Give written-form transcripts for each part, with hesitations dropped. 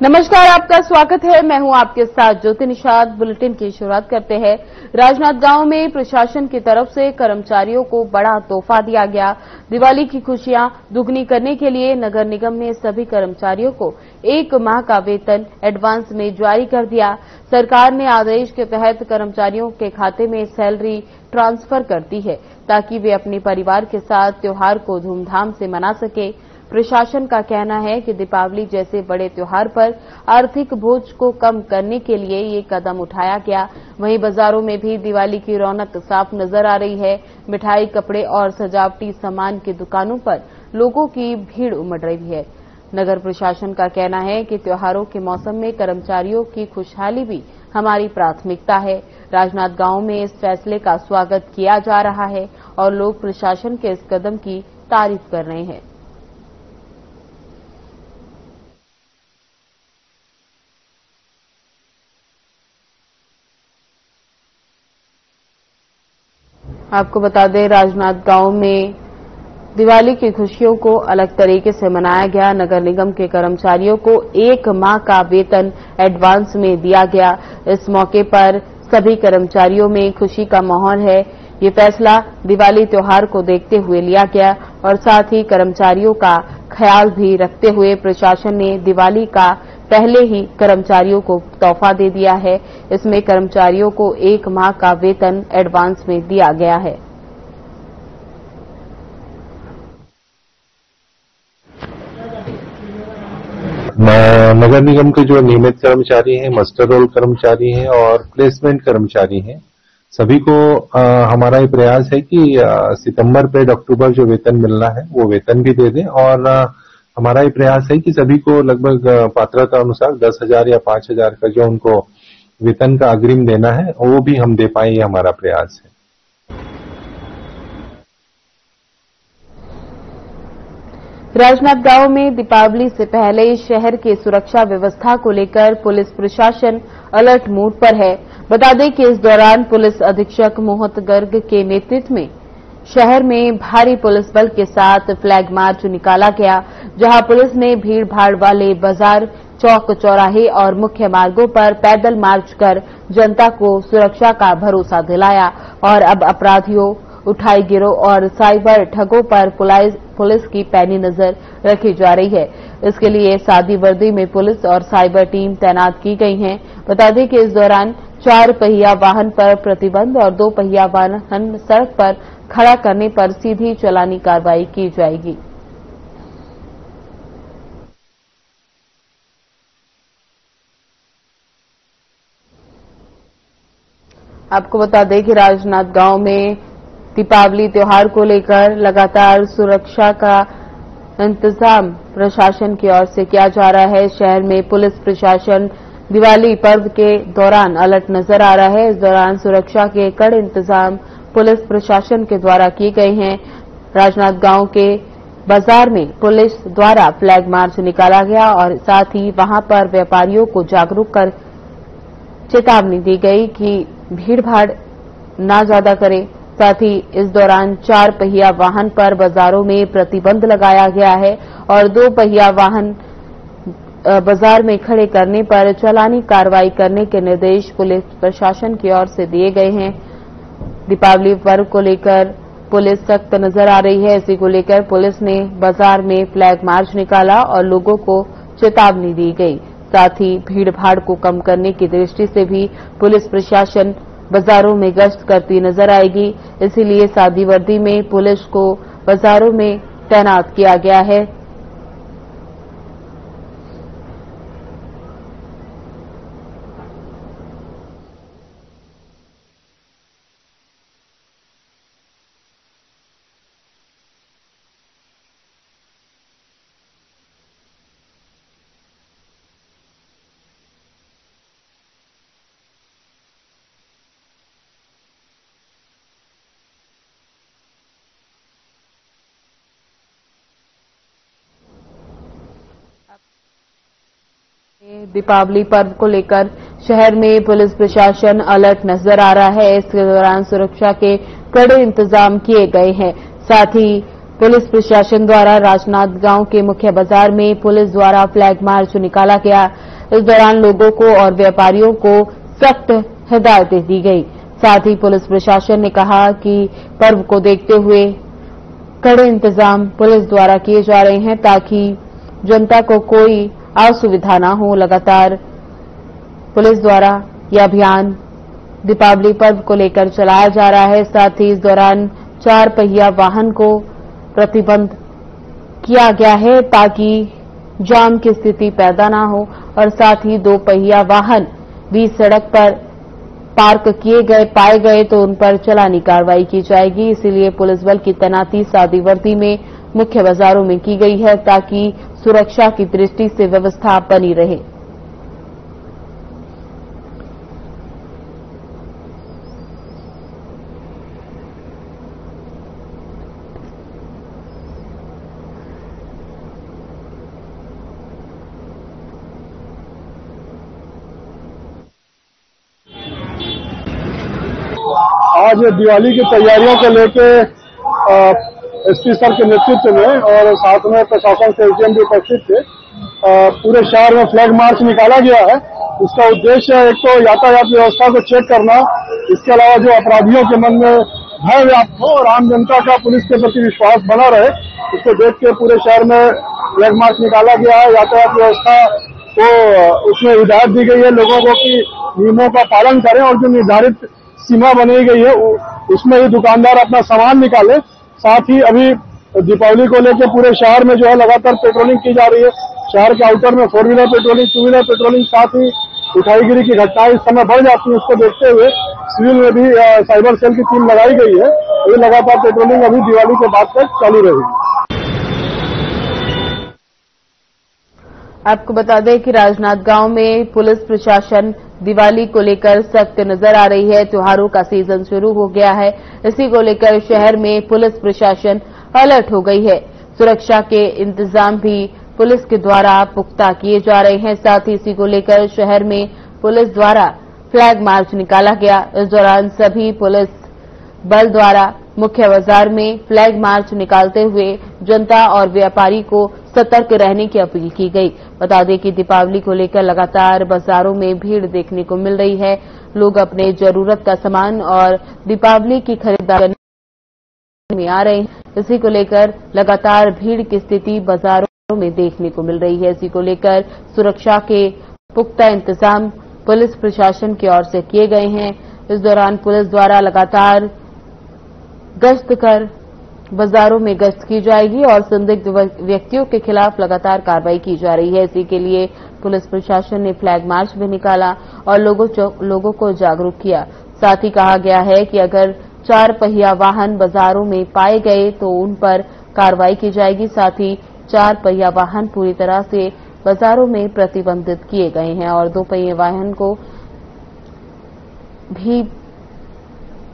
नमस्कार, आपका स्वागत है। मैं हूं आपके साथ ज्योति निषाद। बुलेटिन की शुरुआत करते हैं। राजनांदगांव में प्रशासन की तरफ से कर्मचारियों को बड़ा तोहफा दिया गया। दिवाली की खुशियां दुगनी करने के लिए नगर निगम ने सभी कर्मचारियों को 1 माह का वेतन एडवांस में जारी कर दिया। सरकार ने आदेश के तहत कर्मचारियों के खाते में सैलरी ट्रांसफर कर दी है ताकि वे अपने परिवार के साथ त्योहार को धूमधाम से मना सके। प्रशासन का कहना है कि दीपावली जैसे बड़े त्योहार पर आर्थिक बोझ को कम करने के लिए ये कदम उठाया गया। वहीं बाजारों में भी दिवाली की रौनक साफ नजर आ रही है। मिठाई, कपड़े और सजावटी सामान की दुकानों पर लोगों की भीड़ उमड़ रही है। नगर प्रशासन का कहना है कि त्योहारों के मौसम में कर्मचारियों की खुशहाली भी हमारी प्राथमिकता है। राजनांदगांव में इस फैसले का स्वागत किया जा रहा है और लोग प्रशासन के इस कदम की तारीफ कर रहे हैं। आपको बता दें, राजनांदगांव में दिवाली की खुशियों को अलग तरीके से मनाया गया। नगर निगम के कर्मचारियों को 1 माह का वेतन एडवांस में दिया गया। इस मौके पर सभी कर्मचारियों में खुशी का माहौल है। ये फैसला दिवाली त्योहार को देखते हुए लिया गया और साथ ही कर्मचारियों का ख्याल भी रखते हुए प्रशासन ने दिवाली का पहले ही कर्मचारियों को तोहफा दे दिया है। इसमें कर्मचारियों को 1 माह का वेतन एडवांस में दिया गया है। नगर निगम के जो नियमित कर्मचारी हैं, मस्टर रोल कर्मचारी हैं और प्लेसमेंट कर्मचारी हैं, सभी को हमारा ये प्रयास है कि सितंबर पे अक्टूबर जो वेतन मिलना है वो वेतन भी दे दें और हमारा ये प्रयास है कि सभी को लगभग पात्रता अनुसार 10,000 या 5,000 का जो उनको वेतन का अग्रिम देना है वो भी हम दे पाए, ये हमारा प्रयास है। राजनांदगांव में दीपावली से पहले शहर की सुरक्षा व्यवस्था को लेकर पुलिस प्रशासन अलर्ट मोड पर है। बता दें कि इस दौरान पुलिस अधीक्षक मोहित गर्ग के नेतृत्व में शहर में भारी पुलिस बल के साथ फ्लैग मार्च निकाला गया, जहां पुलिस ने भीड़भाड़ वाले बाजार, चौक चौराहे और मुख्य मार्गों पर पैदल मार्च कर जनता को सुरक्षा का भरोसा दिलाया और अब अपराधियों, उठाई गिरोह और साइबर ठगों पर पुलिस की पैनी नजर रखी जा रही है। इसके लिए सादी वर्दी में पुलिस और साइबर टीम तैनात की गई है। बता दें कि इस दौरान 4 पहिया वाहन पर प्रतिबंध और 2 पहिया वाहन सड़क पर खड़ा करने पर सीधी चालानी कार्रवाई की जाएगी। आपको बता दें कि राजनांदगांव में दीपावली त्योहार को लेकर लगातार सुरक्षा का इंतजाम प्रशासन की ओर से किया जा रहा है। शहर में पुलिस प्रशासन दिवाली पर्व के दौरान अलर्ट नजर आ रहा है। इस दौरान सुरक्षा के कड़े इंतजाम पुलिस प्रशासन के द्वारा किए गए हैं। राजनांदगांव के बाजार में पुलिस द्वारा फ्लैग मार्च निकाला गया और साथ ही वहां पर व्यापारियों को जागरूक कर चेतावनी दी गई कि भीड़भाड़ ना ज्यादा करें। साथ ही इस दौरान 4 पहिया वाहन पर बाजारों में प्रतिबंध लगाया गया है और 2 पहिया वाहन बाजार में खड़े करने पर चालानी कार्रवाई करने के निर्देश पुलिस प्रशासन की ओर से दिए गए हैं। दीपावली पर्व को लेकर पुलिस सख्त नजर आ रही है। इसी को लेकर पुलिस ने बाजार में फ्लैग मार्च निकाला और लोगों को चेतावनी दी गई। साथ ही भीड़भाड़ को कम करने की दृष्टि से भी पुलिस प्रशासन बाजारों में गश्त करती नजर आएगी। इसीलिए सादी वर्दी में पुलिस को बाजारों में तैनात किया गया है। दीपावली पर्व को लेकर शहर में पुलिस प्रशासन अलर्ट नजर आ रहा है। इसके दौरान सुरक्षा के कड़े इंतजाम किए गए हैं। साथ ही पुलिस प्रशासन द्वारा राजनांदगांव के मुख्य बाजार में पुलिस द्वारा फ्लैग मार्च निकाला गया। इस दौरान लोगों को और व्यापारियों को सख्त हिदायतें दी गई। साथ ही पुलिस प्रशासन ने कहा कि पर्व को देखते हुए कड़े इंतजाम पुलिस द्वारा किए जा रहे हैं ताकि जनता को कोई असुविधा न हो। लगातार पुलिस द्वारा यह अभियान दीपावली पर्व को लेकर चलाया जा रहा है। साथ ही इस दौरान 4 पहिया वाहन को प्रतिबंध किया गया है ताकि जाम की स्थिति पैदा न हो और साथ ही 2 पहिया वाहन भी सड़क पर पार्क किए गए पाए गए तो उन पर चालानी कार्रवाई की जाएगी। इसीलिए पुलिस बल की तैनाती सादी वर्दी में मुख्य बाजारों में की गई है ताकि सुरक्षा की दृष्टि से व्यवस्था बनी रहे। आज दिवाली की तैयारियों को लेके एसपी सर के नेतृत्व में और साथ में प्रशासन से एसडीएम भी उपस्थित थे। पूरे शहर में फ्लैग मार्च निकाला गया है। इसका उद्देश्य एक तो यातायात व्यवस्था को चेक करना, इसके अलावा जो अपराधियों के मन में भय व्याप्त हो और आम जनता का पुलिस के प्रति विश्वास बना रहे, इसको देख के पूरे शहर में फ्लैग मार्च निकाला गया है। यातायात व्यवस्था को उसमें हिदायत दी गई है लोगों को कि नियमों का पालन करें और जो निर्धारित सीमा बनाई गई है उसमें ही दुकानदार अपना सामान निकाले। साथ ही अभी दीपावली को लेकर पूरे शहर में जो है लगातार पेट्रोलिंग की जा रही है। शहर के आउटर में 4 व्हीलर पेट्रोलिंग, 2 व्हीलर पेट्रोलिंग, साथ ही उठाईगिरी की घटनाएं इस समय बढ़ जाती है। उसको देखते हुए सिविल में भी साइबर सेल की टीम लगाई गई है। ये लगातार पेट्रोलिंग अभी दिवाली के बाद तक चालू रहेगी। आपको बता दें कि राजनांदगांव में पुलिस प्रशासन दिवाली को लेकर सख्त नजर आ रही है। त्योहारों का सीजन शुरू हो गया है, इसी को लेकर शहर में पुलिस प्रशासन अलर्ट हो गई है। सुरक्षा के इंतजाम भी पुलिस के द्वारा पुख्ता किए जा रहे हैं। साथ ही इसी को लेकर शहर में पुलिस द्वारा फ्लैग मार्च निकाला गया। इस दौरान सभी पुलिस बल द्वारा मुख्य बाजार में फ्लैग मार्च निकालते हुए जनता और व्यापारी को सतर्क रहने की अपील की गई। बता दें कि दीपावली को लेकर लगातार बाजारों में भीड़ देखने को मिल रही है। लोग अपने जरूरत का सामान और दीपावली की खरीदारी में आ रहे हैं। इसी को लेकर लगातार भीड़ की स्थिति बाजारों में देखने को मिल रही है। इसी को लेकर सुरक्षा के पुख्ता इंतजाम पुलिस प्रशासन की ओर से किए गए हैं। इस दौरान पुलिस द्वारा लगातार गश्त कर बाजारों में गश्त की जाएगी और संदिग्ध व्यक्तियों के खिलाफ लगातार कार्रवाई की जा रही है। इसी के लिए पुलिस प्रशासन ने फ्लैग मार्च भी निकाला और लोगों को जागरूक किया। साथ ही कहा गया है कि अगर 4 पहिया वाहन बाजारों में पाए गए तो उन पर कार्रवाई की जाएगी। साथ ही 4 पहिया वाहन पूरी तरह से बाजारों में प्रतिबंधित किए गए हैं और 2 पहिया वाहन को भी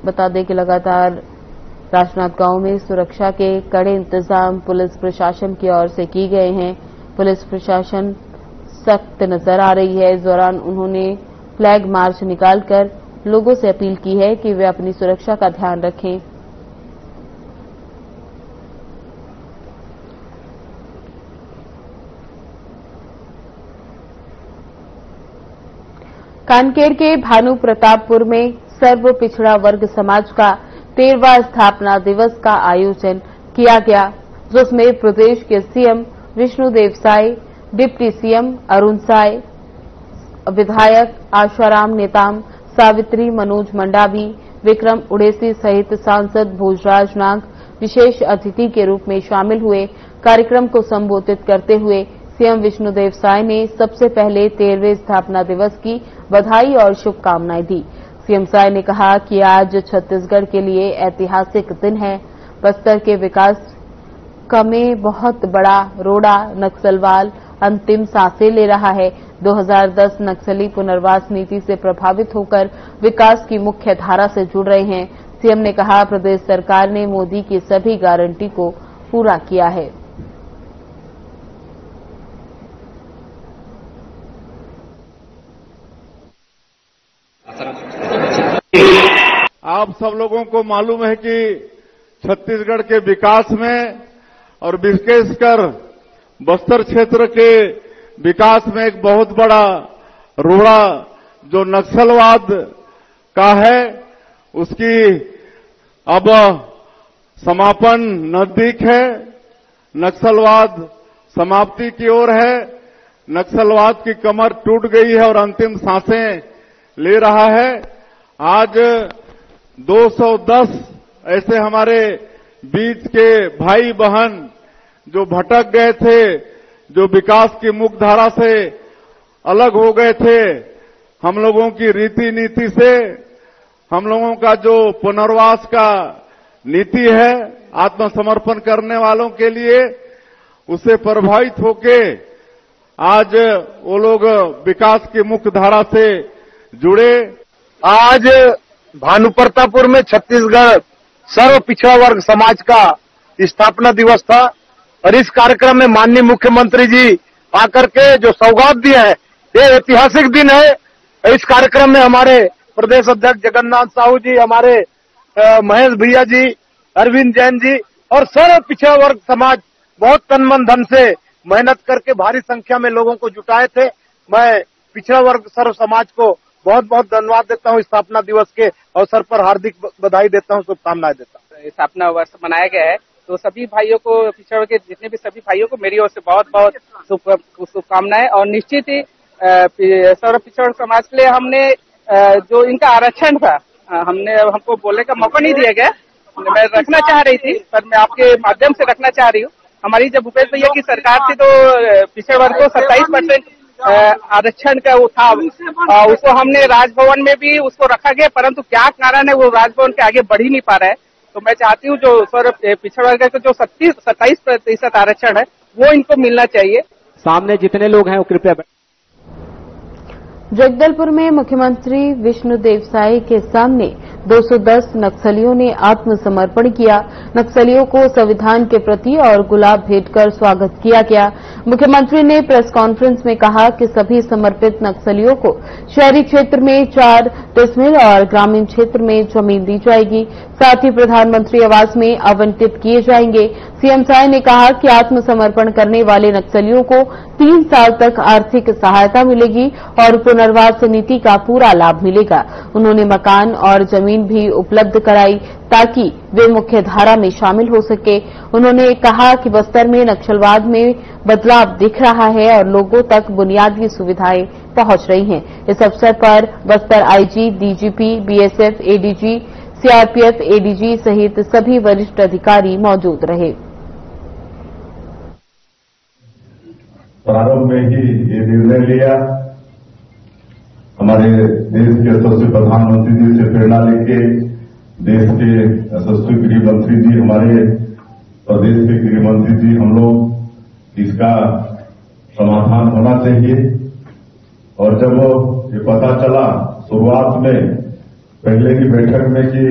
बता दें कि लगातार राजनांदगांव में सुरक्षा के कड़े इंतजाम पुलिस प्रशासन की ओर से किए गए हैं। पुलिस प्रशासन सख्त नजर आ रही है। इस दौरान उन्होंने फ्लैग मार्च निकालकर लोगों से अपील की है कि वे अपनी सुरक्षा का ध्यान रखें। कानकेर के भानु प्रतापपुर में सर्व पिछड़ा वर्ग समाज का 13वां स्थापना दिवस का आयोजन किया गया, जिसमें प्रदेश के CM Vishnudeo Sai, deputy CM Arun Sai, विधायक आशाराम नेताम, सावित्री मनोज मंडावी, विक्रम उड़ेसी सहित सांसद भोजराज नाग विशेष अतिथि के रूप में शामिल हुए। कार्यक्रम को संबोधित करते हुए सीएम विष्णुदेव साय ने सबसे पहले 13वें स्थापना दिवस की बधाई और शुभकामनाएं दी। सीएम साय ने कहा कि आज छत्तीसगढ़ के लिए ऐतिहासिक दिन है। बस्तर के विकास का में बहुत बड़ा रोड़ा नक्सलवाद अंतिम सांसें ले रहा है। 2010 नक्सली पुनर्वास नीति से प्रभावित होकर विकास की मुख्य धारा से जुड़ रहे हैं। सीएम ने कहा प्रदेश सरकार ने मोदी की सभी गारंटी को पूरा किया है। आप सब लोगों को मालूम है कि छत्तीसगढ़ के विकास में और विशेषकर बस्तर क्षेत्र के विकास में एक बहुत बड़ा रोड़ा जो नक्सलवाद का है, उसकी अब समापन नजदीक है। नक्सलवाद समाप्ति की ओर है। नक्सलवाद की कमर टूट गई है और अंतिम सांसें ले रहा है। आज 210 ऐसे हमारे बीच के भाई बहन जो भटक गए थे, जो विकास की मुख्यधारा से अलग हो गए थे, हम लोगों की रीति नीति से, हम लोगों का जो पुनर्वास का नीति है आत्मसमर्पण करने वालों के लिए, उससे प्रभावित होके आज वो लोग विकास की मुख्य धारा से जुड़े। आज भानुप्रतापुर में छत्तीसगढ़ सर्व पिछड़ा वर्ग समाज का स्थापना दिवस था और इस कार्यक्रम में माननीय मुख्यमंत्री जी आकर के जो सौगात दिए हैं, ये ऐतिहासिक दिन है। इस कार्यक्रम में हमारे प्रदेश अध्यक्ष जगन्नाथ साहू जी, हमारे महेश भैया जी, अरविंद जैन जी और सर्व पिछड़ा वर्ग समाज बहुत तन मन धन से मेहनत करके भारी संख्या में लोगों को जुटाए थे। मैं पिछड़ा वर्ग सर्व समाज को बहुत बहुत धन्यवाद देता हूं। स्थापना दिवस के अवसर पर हार्दिक बधाई देता हूं, शुभकामनाएं देता हूं। स्थापना वर्ष मनाया गया है, तो सभी भाइयों को, पिछड़ा वर्ग के जितने भी सभी भाइयों को मेरी ओर से बहुत बहुत शुभकामनाएं। और निश्चित ही सर्व पिछड़ा वर्ग समाज के लिए हमने जो इनका आरक्षण था, हमको बोलने का मौका नहीं दिया गया। मैं रखना चाह रही थी, पर मैं आपके माध्यम से रखना चाह रही हूँ। हमारी जब भूपेश भैया की सरकार थी तो पिछड़ा वर्ग को 27% आरक्षण का वो था, उसको हमने राजभवन में भी उसको रखा गया, परंतु क्या कारण है वो राजभवन के आगे बढ़ ही नहीं पा रहा है। तो मैं चाहती हूँ जो पिछड़ा वर्ग का जो 27% आरक्षण है वो इनको मिलना चाहिए। सामने जितने लोग हैं वो कृपया। जगदलपुर में मुख्यमंत्री विष्णुदेव साय के सामने 210 नक्सलियों ने आत्मसमर्पण किया। नक्सलियों को संविधान के प्रति और गुलाब भेंटकर स्वागत किया गया। मुख्यमंत्री ने प्रेस कॉन्फ्रेंस में कहा कि सभी समर्पित नक्सलियों को शहरी क्षेत्र में 4 डिसमिल और ग्रामीण क्षेत्र में जमीन दी जाएगी, साथ ही प्रधानमंत्री आवास में आवंटित किए जाएंगे। सीएम साय ने कहा कि आत्मसमर्पण करने वाले नक्सलियों को 3 साल तक आर्थिक सहायता मिलेगी और पुनर्वास नीति का पूरा लाभ मिलेगा। उन्होंने मकान और जमीन भी उपलब्ध कराई ताकि वे मुख्यधारा में शामिल हो सके। उन्होंने कहा कि बस्तर में नक्सलवाद में बदलाव दिख रहा है और लोगों तक बुनियादी सुविधाएं पहुंच रही हैं। इस अवसर पर Bastar IG, DGP, BSF, ADG, CRPF, ADG सहित सभी वरिष्ठ अधिकारी मौजूद रहे। प्रारंभ में ही ये निर्णय लिया, हमारे देश के यशस्वी प्रधानमंत्री जी से प्रेरणा लेके देश के यशस्वी गृह मंत्री जी, हमारे प्रदेश के गृह मंत्री जी, हम लोग इसका समाधान होना चाहिए। और जब ये पता चला शुरुआत में पहले की बैठक में कि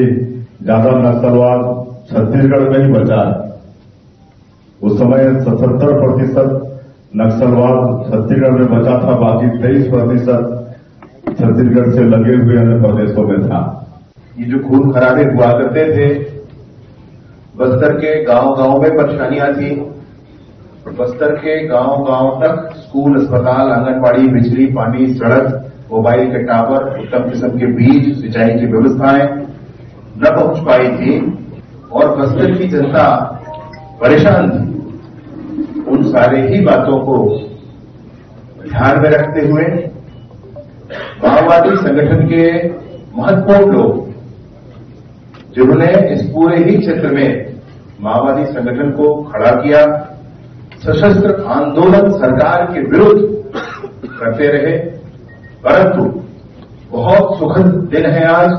ज्यादा नक्सलवाद छत्तीसगढ़ में ही बचा है, उस समय 77% नक्सलवाद छत्तीसगढ़ में बचा था, बाकी 23% छत्तीसगढ़ से लगे हुए अन्य प्रदेशों में था। ये जो खून खराबे हुआ करते थे, बस्तर के गांव-गांव में परेशानियां थी। बस्तर के गांव-गांव तक स्कूल, अस्पताल, आंगनबाड़ी, बिजली, पानी, सड़क, मोबाइल के टावर, उत्तम किस्म के बीज, सिंचाई की व्यवस्थाएं न पहुंच पाई थी और बस्तर की जनता परेशान थी। उन सारे ही बातों को ध्यान में रखते हुए माओवादी संगठन के महत्वपूर्ण लोग, जिन्होंने इस पूरे ही क्षेत्र में माओवादी संगठन को खड़ा किया, सशस्त्र आंदोलन सरकार के विरुद्ध करते रहे। परंतु बहुत सुखद दिन है आज,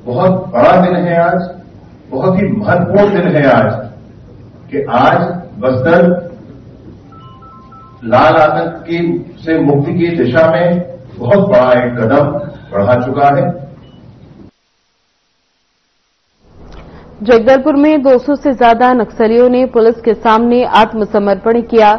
बहुत बड़ा दिन है आज, बहुत ही महत्वपूर्ण दिन है आज कि आज बस्तर लाल आतंक की से मुक्ति की दिशा में बहुत बड़ा एक कदम बढ़ा चुका है। जगदलपुर में 200 से ज्यादा नक्सलियों ने पुलिस के सामने आत्मसमर्पण किया।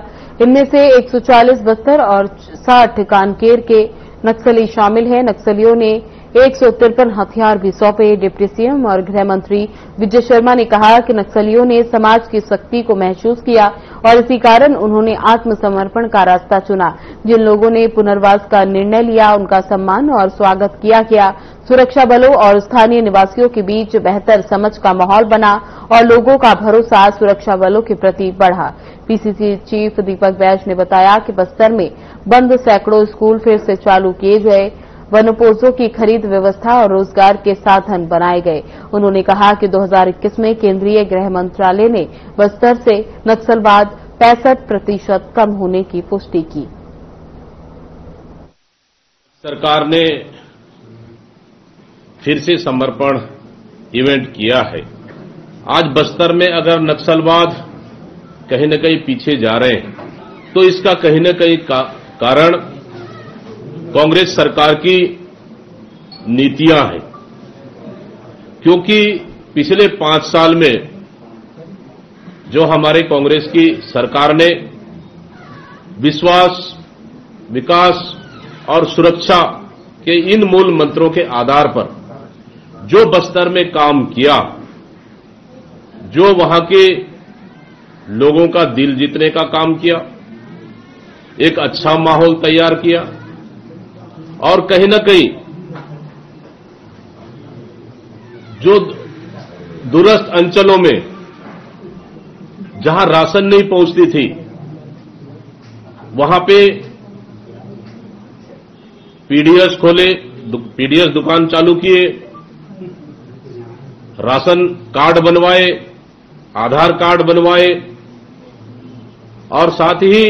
इनमें से 140 बस्तर और 60 कांकेर के नक्सली शामिल हैं। नक्सलियों ने 153 हथियार भी सौंपे। डिप्टी सीएम और गृह मंत्री विजय शर्मा ने कहा कि नक्सलियों ने समाज की शक्ति को महसूस किया और इसी कारण उन्होंने आत्मसमर्पण का रास्ता चुना। जिन लोगों ने पुनर्वास का निर्णय लिया उनका सम्मान और स्वागत किया गया। सुरक्षा बलों और स्थानीय निवासियों के बीच बेहतर समझ का माहौल बना और लोगों का भरोसा सुरक्षा बलों के प्रति बढ़ा। पीसीसी चीफ दीपक बैज ने बताया कि बस्तर में बंद सैकड़ों स्कूल फिर से चालू किए गए, वनोपजों की खरीद व्यवस्था और रोजगार के साधन बनाए गए। उन्होंने कहा कि 2021 में केंद्रीय गृह मंत्रालय ने बस्तर से नक्सलवाद 65% कम होने की पुष्टि की। सरकार ने फिर से समर्पण इवेंट किया है। आज बस्तर में अगर नक्सलवाद कहीं न कहीं पीछे जा रहे हैं तो इसका कहीं न कहीं कारण कांग्रेस सरकार की नीतियां हैं, क्योंकि पिछले 5 साल में जो हमारे कांग्रेस की सरकार ने विश्वास, विकास और सुरक्षा के इन मूल मंत्रों के आधार पर जो बस्तर में काम किया, जो वहां के लोगों का दिल जीतने का काम किया, एक अच्छा माहौल तैयार किया और कहीं न कहीं जो दूरस्थ अंचलों में जहां राशन नहीं पहुंचती थी वहां पे पीडीएस खोले, पीडीएस दुकान चालू किए, राशन कार्ड बनवाए, आधार कार्ड बनवाए और साथ ही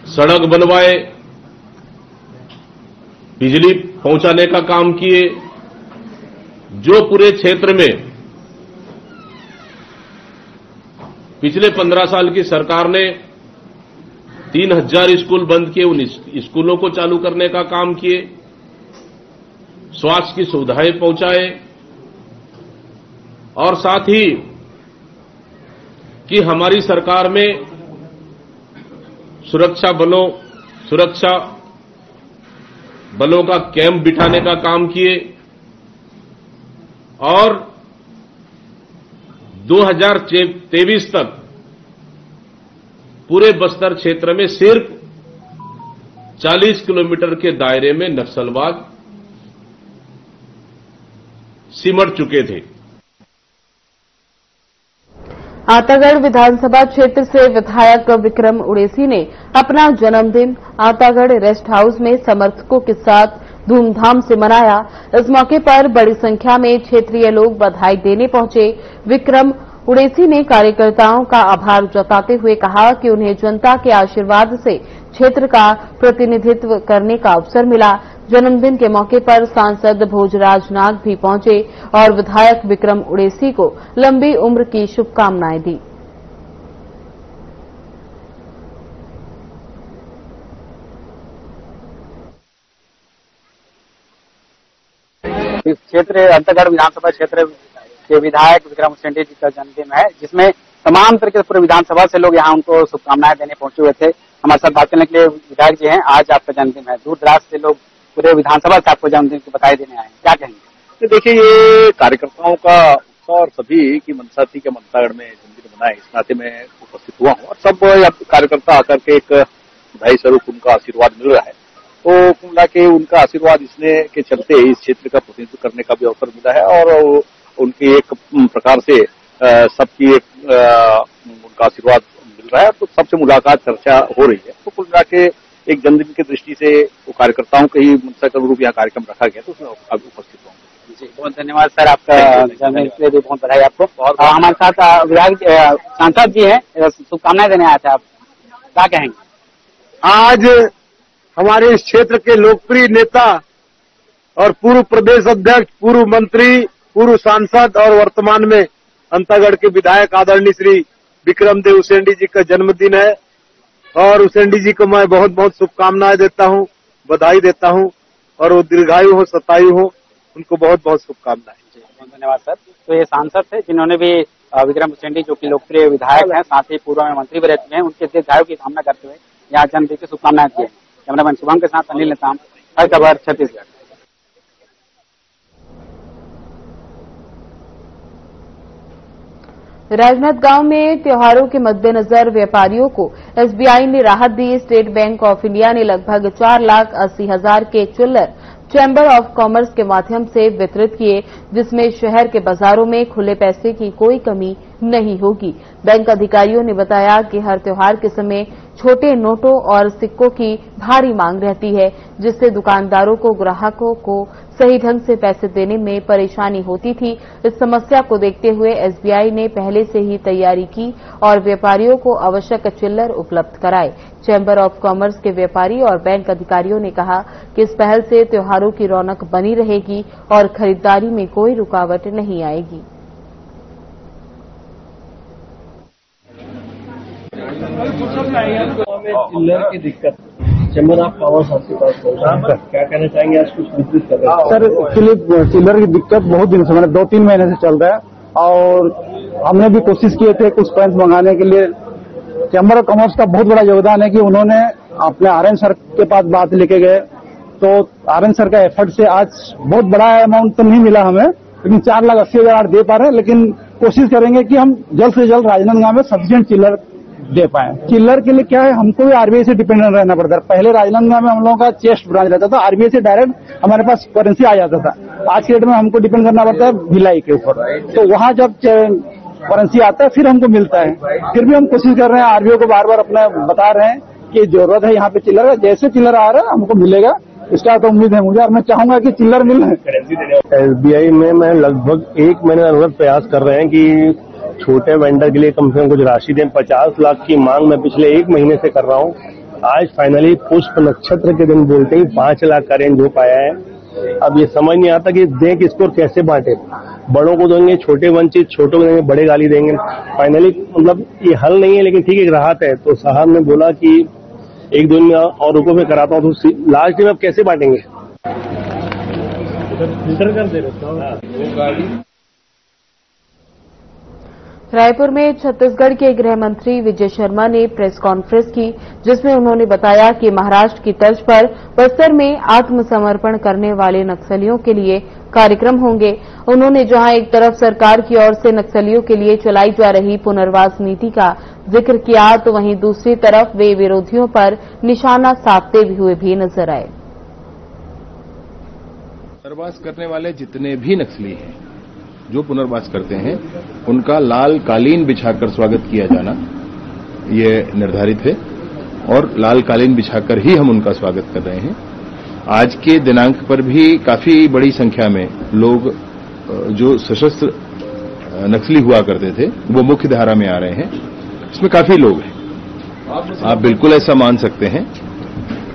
सड़क बनवाए, बिजली पहुंचाने का काम किए। जो पूरे क्षेत्र में पिछले 15 साल की सरकार ने 3000 स्कूल बंद किए, उन स्कूलों को चालू करने का काम किए, स्वास्थ्य की सुविधाएं पहुंचाए और साथ ही कि हमारी सरकार में सुरक्षा बलों का कैंप बिठाने का काम किए और 2023 तक पूरे बस्तर क्षेत्र में सिर्फ 40 किलोमीटर के दायरे में नक्सलवाद सिमट चुके थे। आतागढ़ विधानसभा क्षेत्र से विधायक विक्रम उड़ेसी ने अपना जन्मदिन आतागढ़ रेस्ट हाउस में समर्थकों के साथ धूमधाम से मनाया। इस मौके पर बड़ी संख्या में क्षेत्रीय लोग बधाई देने पहुंचे। विक्रम उड़ेसी ने कार्यकर्ताओं का आभार जताते हुए कहा कि उन्हें जनता के आशीर्वाद से क्षेत्र का प्रतिनिधित्व करने का अवसर मिला। जन्मदिन के मौके पर सांसद भोजराज नाग भी पहुंचे और विधायक विक्रम उड़ेसी को लंबी उम्र की शुभकामनाएं दी। इस क्षेत्र अंतर्गढ़ विधानसभा क्षेत्र के विधायक विक्रम उसेंडी जी का जन्मदिन है, जिसमें तमाम तरीके से पूरे विधानसभा से लोग यहाँ उनको शुभकामनाएं देने पहुंचे हुए थे। हमारे साथ बात करने के लिए विधायक जी हैं। आज आपका जन्मदिन है, दूर दराज से लोग पूरे विधानसभा से आपको जन्मदिन की बधाई देने आए हैं, क्या कहेंगे? तो देखिए, ये कार्यकर्ताओं का उत्साह और सभी की मंशा थी कि अंतागढ़ में जन्मदिन मनाए, इस नाते में उपस्थित हुआ हूँ और सब कार्यकर्ता आकर के एक बधाई स्वरूप उनका आशीर्वाद मिल रहा है। तो कुल मिला के उनका आशीर्वाद इसने के चलते इस क्षेत्र का प्रतिनिधित्व करने का भी अवसर मिला है और उनकी एक प्रकार से सबकी एक उनका आशीर्वाद मिल रहा है। तो सबसे मुलाकात, चर्चा हो रही है। तो कुल मिला के एक जन्मदिन की दृष्टि से वो कार्यकर्ताओं के ही मंशा के अनुरूप यहाँ कार्यक्रम रखा गया, तो उसमें आप उपस्थित होंगे। जी, बहुत धन्यवाद सर, आपका जन्मदिन के लिए भी बहुत बधाई आपको। हमारे साथ विधायक सांसद जी हैं, शुभकामनाएं देने आए थे, आप क्या कहेंगे? आज हमारे इस क्षेत्र के लोकप्रिय नेता और पूर्व प्रदेश अध्यक्ष, पूर्व मंत्री, पूर्व सांसद और वर्तमान में अंतागढ़ के विधायक आदरणीय श्री विक्रम देव उसेंडी जी का जन्मदिन है और उसेंडी जी को मैं बहुत बहुत शुभकामनाएं देता हूं, बधाई देता हूं और वो दीर्घायु हो, शतायु हो, उनको बहुत बहुत शुभकामनाएं। बहुत धन्यवाद सर। तो ये सांसद थे जिन्होंने भी विक्रम उसेंडी जो कि लोकप्रिय विधायक हैं, साथ ही पूर्व में मंत्री भी रह चुके हैं, उनके दीर्घायु की कामना करते हुए यहाँ जन्मदिन की शुभकामनाएं दी है। कैमरामैन शुभम के साथ अनिल नेताम, हर खबर छत्तीसगढ़। राजनांदगांव में त्योहारों के मद्देनजर व्यापारियों को एसबीआई ने राहत दी। स्टेट बैंक ऑफ इंडिया ने लगभग 4,80,000 के चिल्लर चैम्बर ऑफ कॉमर्स के माध्यम से वितरित किए, जिसमें शहर के बाजारों में खुले पैसे की कोई कमी नहीं होगी। बैंक अधिकारियों ने बताया कि हर त्योहार के समय छोटे नोटों और सिक्कों की भारी मांग रहती है, जिससे दुकानदारों को ग्राहकों को सही ढंग से पैसे देने में परेशानी होती थी। इस समस्या को देखते हुए एसबीआई ने पहले से ही तैयारी की और व्यापारियों को आवश्यक चिल्लर उपलब्ध कराए। चैम्बर ऑफ कॉमर्स के व्यापारी और बैंक अधिकारियों ने कहा कि इस पहल से त्योहारों की रौनक बनी रहेगी और खरीदारी में कोई रुकावट नहीं आएगी। चिल्लर की दिक्कत, चैम्बर ऑफ कॉमर्स आपके पास क्या कहना चाहेंगे? आज कुछ वितरित कर रहे हैं। सर, एक्चुअली चिल्लर की दिक्कत बहुत दिन से, मैंने 2-3 महीने से चल रहा है और हमने भी कोशिश किए थे कुछ पेंस मंगाने के लिए। चैम्बर ऑफ कॉमर्स का बहुत बड़ा योगदान है कि उन्होंने अपने आरएन सर के पास बात लेके गए, तो आरएन सर का एफर्ट से आज बहुत बड़ा अमाउंट तो नहीं मिला हमें, लेकिन 4,80,000 दे पा रहे हैं। लेकिन कोशिश करेंगे कि हम जल्द से जल्द राजनांदगांव में सफिशिएंट चिल्लर दे पाए। चिल्लर के लिए क्या है, हमको भी आरबीआई से डिपेंडेंट रहना पड़ता है। पहले राजनांदगांव में हम लोगों का चेस्ट ब्रांच रहता था, आरबीआई से डायरेक्ट हमारे पास करेंसी आ जाता था। आज के डेट में हमको डिपेंड करना पड़ता है भिलाई के ऊपर, तो वहां जब करेंसी आता है फिर हमको मिलता है। फिर भी हम कोशिश कर रहे हैं, आरबीआई को बार बार अपना बता रहे हैं कि जरूरत है यहाँ पे चिल्लर है, जैसे चिल्लर आ रहा है हमको मिलेगा, इसका तो उम्मीद है मुझे और मैं चाहूंगा कि चिल्लर मिले। एसबीआई में मैं लगभग 1 महीने प्रयास कर रहे हैं कि छोटे वेंडर के लिए कम से कम कुछ राशि दें। 50 लाख की मांग मैं पिछले 1 महीने से कर रहा हूं। आज फाइनली पुष्प नक्षत्र के दिन बोलते ही 5 लाख का रेंज हो पाया है। अब ये समझ नहीं आता कि दें किसको और कैसे बांटे। बड़ों को देंगे, छोटे वंचित, छोटों को देंगे, बड़े गाली देंगे। फाइनली मतलब ये हल नहीं है, लेकिन ठीक है राहत है। तो साहब ने बोला कि 1-2 दिन में और रुको मैं कराता हूँ, तो लास्ट दिन अब कैसे बांटेंगे? फिल्टर कर दे रहा। रायपुर में छत्तीसगढ़ के गृह मंत्री विजय शर्मा ने प्रेस कॉन्फ्रेंस की, जिसमें उन्होंने बताया कि महाराष्ट्र की तर्ज पर बस्तर में आत्मसमर्पण करने वाले नक्सलियों के लिए कार्यक्रम होंगे। उन्होंने जहां एक तरफ सरकार की ओर से नक्सलियों के लिए चलाई जा रही पुनर्वास नीति का जिक्र किया, तो वहीं दूसरी तरफ वे विरोधियों पर निशाना साधते हुए भी नजर आए। पुनर्वास करने वाले जितने भी नक्सली हैं, जो पुनर्वास करते हैं, उनका लाल कालीन बिछाकर स्वागत किया जाना ये निर्धारित है और लाल कालीन बिछाकर ही हम उनका स्वागत कर रहे हैं। आज के दिनांक पर भी काफी बड़ी संख्या में लोग जो सशस्त्र नक्सली हुआ करते थे वो मुख्य धारा में आ रहे हैं। इसमें काफी लोग हैं, आप बिल्कुल ऐसा मान सकते हैं।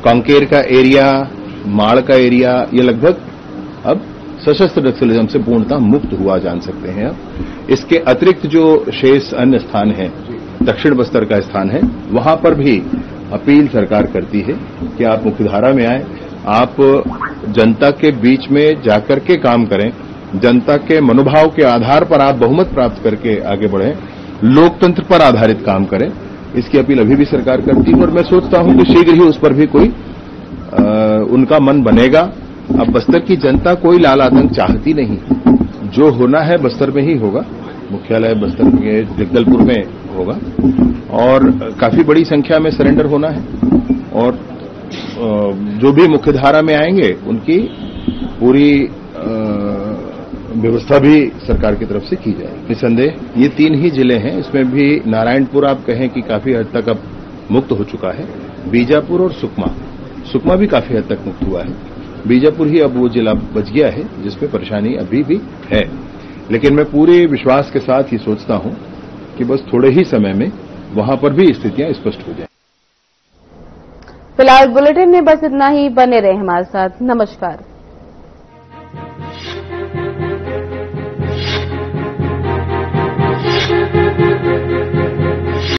कांकेर का एरिया, माड़ का एरिया, ये लगभग अब सशस्त्र नक्सलिज्म से पूर्णतः मुक्त हुआ जान सकते हैं। अब इसके अतिरिक्त जो शेष अन्य स्थान हैं, दक्षिण बस्तर का स्थान है, वहां पर भी अपील सरकार करती है कि आप मुख्यधारा में आए, आप जनता के बीच में जाकर के काम करें, जनता के मनोभाव के आधार पर आप बहुमत प्राप्त करके आगे बढ़ें, लोकतंत्र पर आधारित काम करें। इसकी अपील अभी भी सरकार करती है और मैं सोचता हूं कि शीघ्र ही उस पर भी कोई उनका मन बनेगा। अब बस्तर की जनता कोई लाल आतंक चाहती नहीं, जो होना है बस्तर में ही होगा। मुख्यालय बस्तर के जगदलपुर में होगा और काफी बड़ी संख्या में सरेंडर होना है और जो भी मुख्यधारा में आएंगे उनकी पूरी व्यवस्था भी सरकार की तरफ से की जाएगी। निसंदेह ये 3 ही जिले हैं, इसमें भी नारायणपुर आप कहें कि काफी हद तक अब मुक्त हो चुका है। बीजापुर और सुकमा भी काफी हद तक मुक्त हुआ है। बीजापुर ही अब वो जिला बच गया है जिसमें परेशानी अभी भी है, लेकिन मैं पूरे विश्वास के साथ ही सोचता हूं कि बस थोड़े ही समय में वहां पर भी स्थितियां स्पष्ट हो जाएं। फिलहाल बुलेटिन में बस इतना ही। बने रहे हमारे साथ। नमस्कार।